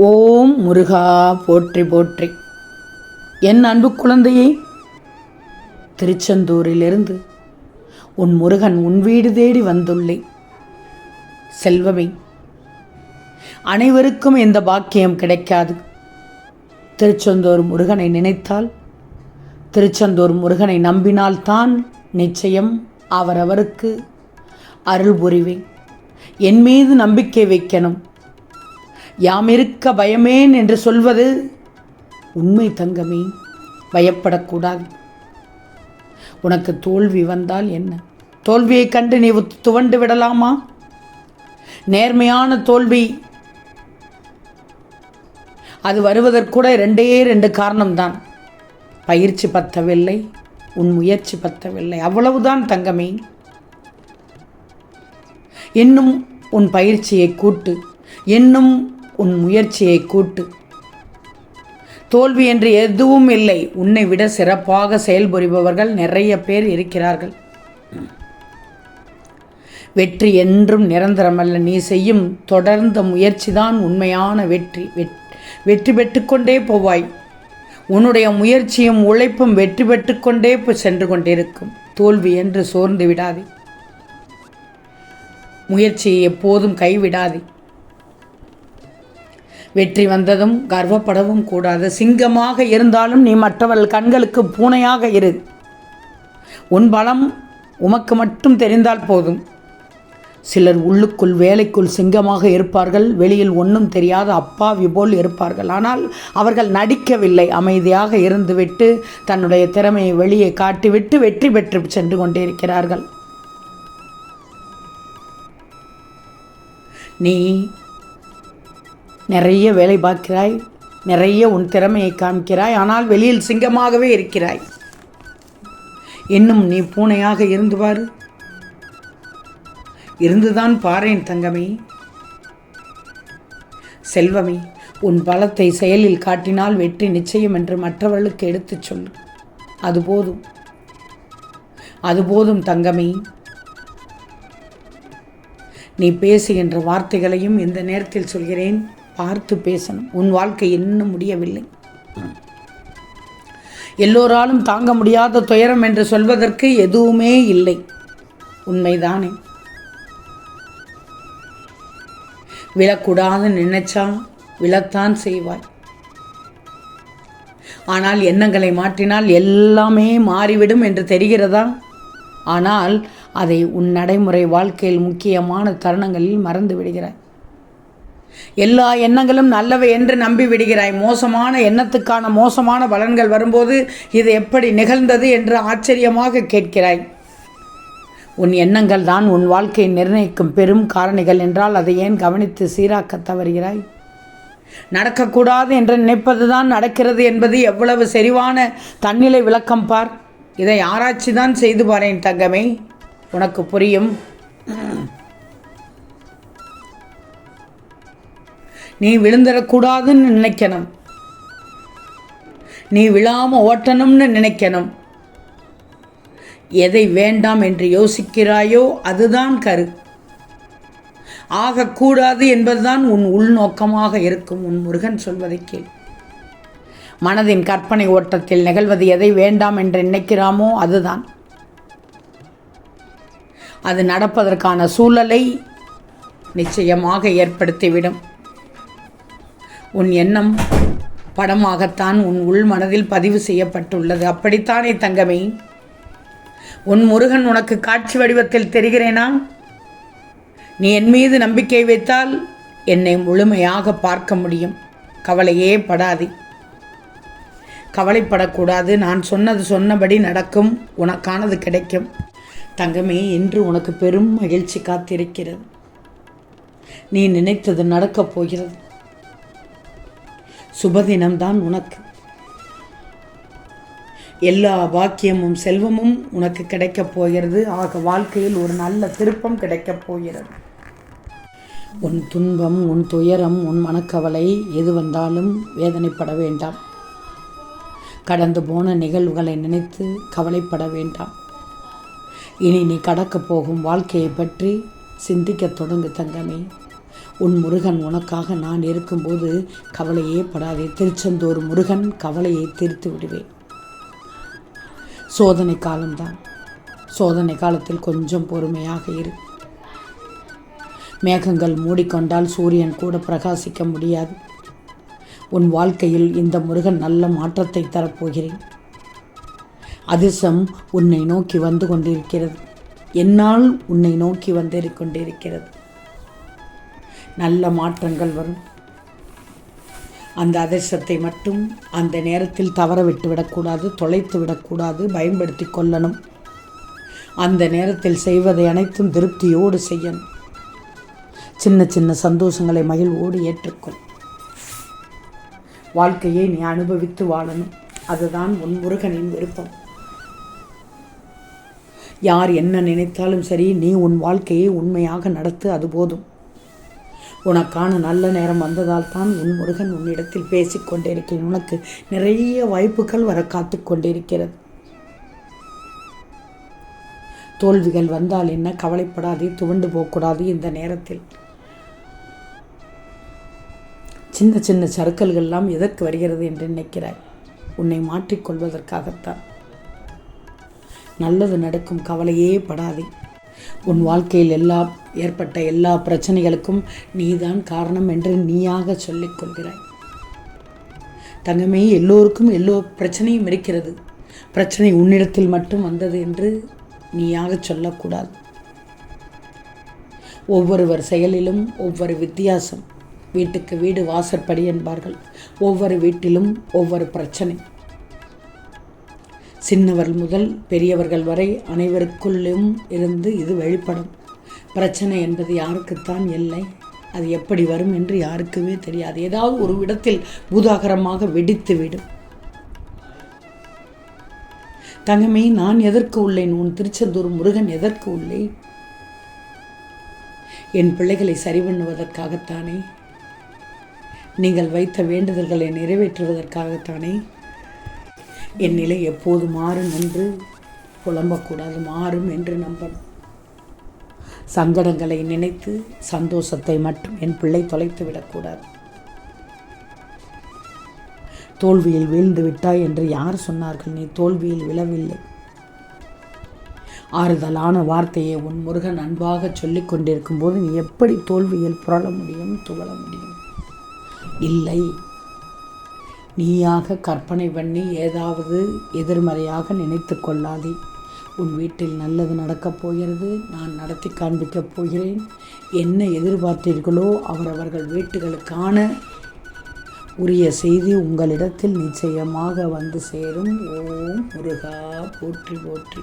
ஓம் முருகா போற்றி போற்றி. என் அன்பு குழந்தையே, திருச்செந்தூரிலிருந்து உன் முருகன் உன் வீடு தேடி வந்துள்ளேன். செல்வமே, அனைவருக்கும் இந்த பாக்கியம் கிடைக்காது. திருச்செந்தூர் முருகனை நினைத்தால், திருச்செந்தூர் முருகனை நம்பினால்தான் நிச்சயம் அவரவருக்கு அருள் புரிவேன். என் மீது நம்பிக்கை வைக்கணும். யாம் இருக்க பயமேன் என்று சொல்வது உண்மை தங்கமே. பயப்படக்கூடாது. உனக்கு தோல்வி வந்தால் என்ன? தோல்வியை கண்டு நீ துவண்டு விடலாமா? நேர்மையான தோல்வி அது வருவதற்கூட ரெண்டு காரணம்தான். பயிற்சி பத்தவில்லை, உன் முயற்சி பத்தவில்லை, அவ்வளவுதான் தங்கமே. இன்னும் உன் பயிற்சியை கூட்டு, இன்னும் உன் முயற்சியை கூட்டு. தோல்வி என்று எதுவும் இல்லை. உன்னை விட சிறப்பாக செயல்புரிபவர்கள் நிறைய பேர் இருக்கிறார்கள். வெற்றி என்றும் நிரந்தரமல்ல. நீ செய்யும் தொடர்ந்த முயற்சிதான் உண்மையான வெற்றி. வெற்றி பெற்றுக்கொண்டே போவாய். உன்னுடைய முயற்சியும் உழைப்பும் வெற்றி பெற்றுக்கொண்டே சென்று கொண்டிருக்கும். தோல்வி என்று சோர்ந்து விடாதே. முயற்சியை எப்போதும் கைவிடாதே. வெற்றி வந்ததும் கர்வப்படவும் கூடாது. சிங்கமாக இருந்தாலும் நீ மற்றவர்கள் கண்களுக்கு பூனையாக இரு. உன் பலம் உமக்கு மட்டும் தெரிந்தால் போதும். சிலர் உள்ளுக்குள் வேலைக்குள் சிங்கமாக இருப்பார்கள், வெளியில் ஒன்றும் தெரியாத அப்பாவி போல் இருப்பார்கள். ஆனால் அவர்கள் நடிக்கவில்லை. அமைதியாக இருந்துவிட்டு தன்னுடைய திறமையை வெளியே காட்டிவிட்டு வெற்றி பெற்று சென்று கொண்டே இருக்கிறார்கள். நீ நிறைய வேலை பார்க்கிறாய், நிறைய உன் திறமையை காமிக்கிறாய், ஆனால் வெளியில் சிங்கமாகவே இருக்கிறாய். இன்னும் நீ பூனையாக இருந்து பாரு. இருந்துதான் பாரேன் தங்கமே. செல்வமே, உன் பலத்தை செயலில் காட்டினால் வெற்றி நிச்சயம் என்று மற்றவர்களுக்கு எடுத்துச் சொல்லு. அதுபோதும் தங்கமே. நீ பேசுகின்ற வார்த்தைகளையும் இந்த நேரத்தில் சொல்கிறேன், பார்த்து பேசணும். உன் வாழ்க்கை இன்னும் முடியவில்லை. எல்லோராலும் தாங்க முடியாத துயரம் என்று சொல்வதற்கு எதுவுமே இல்லை. உண்மைதானே? விழக்கூடாது நினைச்சா விழத்தான் செய்வாய். ஆனால் எண்ணங்களை மாற்றினால் எல்லாமே மாறிவிடும் என்று தெரிகிறதா? ஆனால் அதை உன் நடைமுறை வாழ்க்கையில் முக்கியமான தருணங்களில் மறந்து விடுகிறாய். எல்லா எண்ணங்களும் நல்லவை என்று நம்பி விடுகிறாய். மோசமான எண்ணத்துக்கான மோசமான பலன்கள் வரும்போது இது எப்படி நிகழ்ந்தது என்று ஆச்சரியமாக கேட்கிறாய். உன் எண்ணங்கள் தான் உன் வாழ்க்கையை நிர்ணயிக்கும் பெரும் காரணிகள் என்றால் அதை ஏன் கவனித்து சீராக்க தவறுகிறாய்? நடக்கக்கூடாது என்று நினைப்பது தான் நடக்கிறது என்பது எவ்வளவு செறிவான தன்னிலை விளக்கம் பார். இதை ஆராய்ச்சி தான் செய்து பாரேன் தங்கமே, உனக்கு புரியும். நீ விழுந்துடக்கூடாதுன்னு நினைக்கணும். நீ விழாமல் ஓட்டணும்னு நினைக்கணும். எதை வேண்டாம் என்று யோசிக்கிறாயோ அதுதான் கரு. ஆகக்கூடாது என்பதுதான் உன் உள்நோக்கமாக இருக்கும். உன் முருகன் சொல்வதை கேள். மனதின் கற்பனை ஓட்டத்தில் நிகழ்வது எதை வேண்டாம் என்று நினைக்கிறாமோ அதுதான். அது நடப்பதற்கான சூழலை நிச்சயமாக ஏற்படுத்திவிடும். உன் எண்ணம் படமாகத்தான் உன் உள் மனதில் பதிவு செய்யப்பட்டுள்ளது. அப்படித்தானே தங்கமே? உன் முருகன் உனக்கு காட்சி வடிவத்தில் தெரிகிறேனா? நீ என் மீது நம்பிக்கை வைத்தால் என்னை முழுமையாக பார்க்க முடியும். கவலையே படாதே. கவலைப்படக்கூடாது. நான் சொன்னபடி நடக்கும். உனக்கானது கிடைக்கும். தங்கமே, இன்று உனக்கு பெரும் மகிழ்ச்சி காத்திருக்கிறது. நீ நினைத்தது நடக்கப் போகிறது. சுபதினம்தான் உனக்கு. எல்லா பாக்கியமும் செல்வமும் உனக்கு கிடைக்கப் போகிறது. ஆக வாழ்க்கையில் ஒரு நல்ல திருப்பம் கிடைக்கப் போகிறது. உன் துன்பம், உன் துயரம், உன் மனக்கவலை எது வந்தாலும் வேதனைப்பட வேண்டாம். கடந்து போன நிகழ்வுகளை நினைத்து கவலைப்பட வேண்டாம். இனி நீ கடக்கப் போகும் வாழ்க்கையை பற்றி சிந்திக்க தொடங்கு தங்கமே. உன் முருகன் உனக்காக நான் இருக்கும்போது கவலையே படாதே. திருச்செந்தூர் முருகன் கவலையை தீர்த்து விடுவேன். சோதனை காலம்தான். சோதனை காலத்தில் கொஞ்சம் பொறுமையாக இரு. மேகங்கள் மூடிக்கொண்டால் சூரியன் கூட பிரகாசிக்க முடியாது. உன் வாழ்க்கையில் இந்த முருகன் நல்ல மாற்றத்தை தரப்போகிறேன். அதிர்ஷ்டம் உன்னை நோக்கி வந்து கொண்டிருக்கிறது. என்னால் உன்னை நோக்கி வந்து கொண்டிருக்கிறது. நல்ல மாற்றங்கள் வரும். அந்த அதிர்ஷ்டத்தை மட்டும் அந்த நேரத்தில் தவற விட்டு விடக்கூடாது, தொலைத்து விடக்கூடாது, பயன்படுத்தி கொள்ளணும். அந்த நேரத்தில் செய்வதை அனைத்தும் திருப்தியோடு செய்யணும். சின்ன சின்ன சந்தோஷங்களை மகிழ்வோடு ஏற்றுக்கொள். வாழ்க்கையை நீ அனுபவித்து வாழணும். அதுதான் உன் முருகனின் விருப்பம். யார் என்ன நினைத்தாலும் சரி, நீ உன் வாழ்க்கையை உண்மையாக நடத்து, அது போதும். உனக்கான நல்ல நேரம் வந்ததால் தான் உன் முருகன் உன்னிடத்தில் பேசிக்கொண்டிருக்கிறேன். உனக்கு நிறைய வாய்ப்புகள் வர காத்து கொண்டிருக்கிறது. தோல்விகள் வந்தால் என்ன, கவலைப்படாதே, துவண்டு போகக்கூடாது. இந்த நேரத்தில் சின்ன சின்ன சறுக்கல்கள்லாம் எதற்கு வருகிறது என்று நினைக்கிறாய்? உன்னை மாற்றிக்கொள்வதற்காகத்தான். நல்லது நடக்கும், கவலையே படாதே. உன் வாழ்க்கையில் ஏற்பட்ட எல்லா பிரச்சனைகளுக்கும் நீதான் காரணம் என்று நீயாக சொல்லிக் கொள்கிறாய். தங்கமே, எல்லோருக்கும் பிரச்சனையும் இருக்கிறது. பிரச்சனை உன்னிடத்தில் மட்டும் வந்தது என்று நீயாக சொல்லக்கூடாது. ஒவ்வொருவர் செயலிலும் ஒவ்வொரு வித்தியாசம். வீட்டுக்கு வீடு வாசற்படி என்பார்கள். ஒவ்வொரு வீட்டிலும் ஒவ்வொரு பிரச்சனை. சின்னவர் முதல் பெரியவர்கள் வரை அனைவருக்குள்ளும் இருந்து இது வெளிப்படும். பிரச்சனை என்பது யாருக்குத்தான் இல்லை. அது எப்படி வரும் என்று யாருக்குமே தெரியாது. ஏதாவது ஒரு இடத்தில் பூதாகரமாக வெடித்து விடும். தங்கமே, நான் எதற்கு உள்ளேன்? உன் திருச்செந்தூர் முருகன் எதற்கு உள்ளேன்? என் பிள்ளைகளை சரி பண்ணுவதற்காகத்தானே. நீங்கள் வைத்த வேண்டுதல்களை நிறைவேற்றுவதற்காகத்தானே. என் நிலை எப்போது மாறும் என்று புலம்பக்கூடாது, மாறும் என்று நம்பணும். சங்கடங்களை நினைத்து சந்தோஷத்தை மட்டும் என் பிள்ளை தொலைத்து விடக்கூடாது. தோல்வியில் வீழ்ந்து விட்டாய் என்று யார் சொன்னார்கள்? நீ தோல்வியில் விழவில்லை. ஆறுதலான வார்த்தையை உன் முருகன் அன்பாக சொல்லிக் கொண்டிருக்கும் போது நீ எப்படி தோல்வியில் புரள முடியும், துவள முடியும்? இல்லை. நீயாக கற்பனை பண்ணி ஏதாவது எதிர்மறையாக நினைத்து கொள்ளாதே. உன் வீட்டில் நல்லது நடக்கப் போகிறது. நான் நடத்தி காண்பிக்கப் போகிறேன். என்ன எதிர்பார்த்தீர்களோ அவரவர்கள் வீட்டுகளுக்கான உரிய செய்தி உங்களிடத்தில் நிச்சயமாக வந்து சேரும். ஓம் முருகா போற்றி போற்றி.